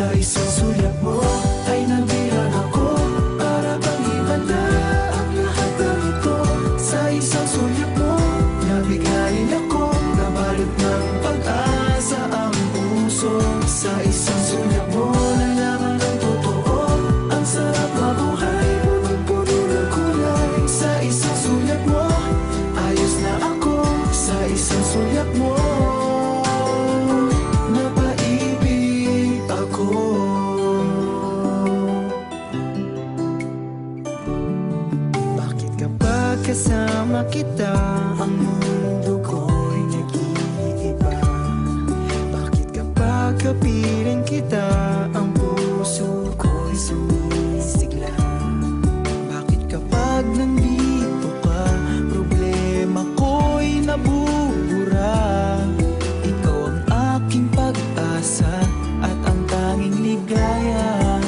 Sa isang sulyap mo ay nabilang ako, para bang himanda ang lahat ng ito. Sa isang sulyap mo, nabigayin ako, nabalot ng pag-asa ang puso. Sa isang sulyap mo, nalaman ng totoo, ang sarap mabuhay, punong-puno ng kulay. Sa isang sulyap mo, ayos na ako. Sa isang sulyap mo, napaibig ako. Bakit kapag kasama kita, ang mundo ko'y nag-iiba? Bakit kapag kapiling kita, ang puso ko'y sumisigla? Bakit kapag nandito ka, problema ko'y nabubura? Ikaw ang aking pag-asa at ang tanging ligaya.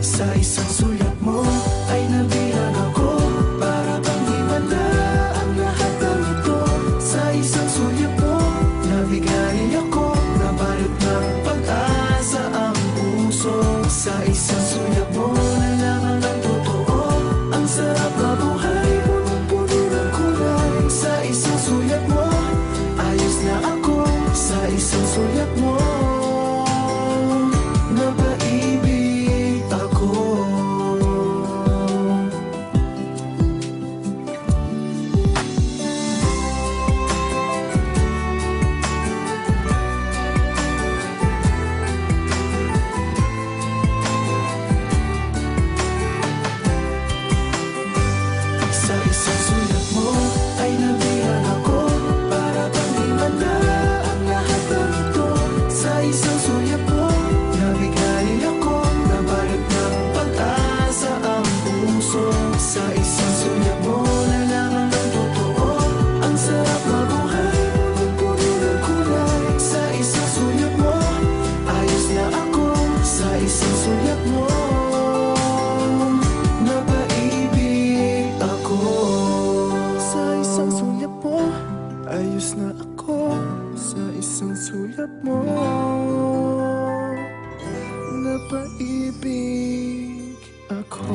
Sa isang sulyap mo ay nabilang ako, para bang himanda ang lahat ng ito. Sa isang sulyap mo, nabigayin ako, nabalot ng pag-asa ang puso. Sa isang sulyap mo, nalaman ng totoo, ang sarap mabuhay, punong-puno ng kulay. Sa isang sulyap mo, ayos na ako. Sa isang sulyap mo, napaibig ako. Sa isang sulyap mo ay nabilang ako, para bang himanda ang lahat ng ito. Sa isang sulyap mo, nabigayin ako, nabalot ng pag-asa ang puso. Sa isang sulyap mo, nalaman ng totoo, ang sarap mabuhay, punong-puno ng kulay. Sa isang sulyap mo, ayos na ako. Sa isang sulyap mo, napaibig ako. Sa isang sulyap mo, ayos na ako. Sa isang sulyap mo, napaibig ako.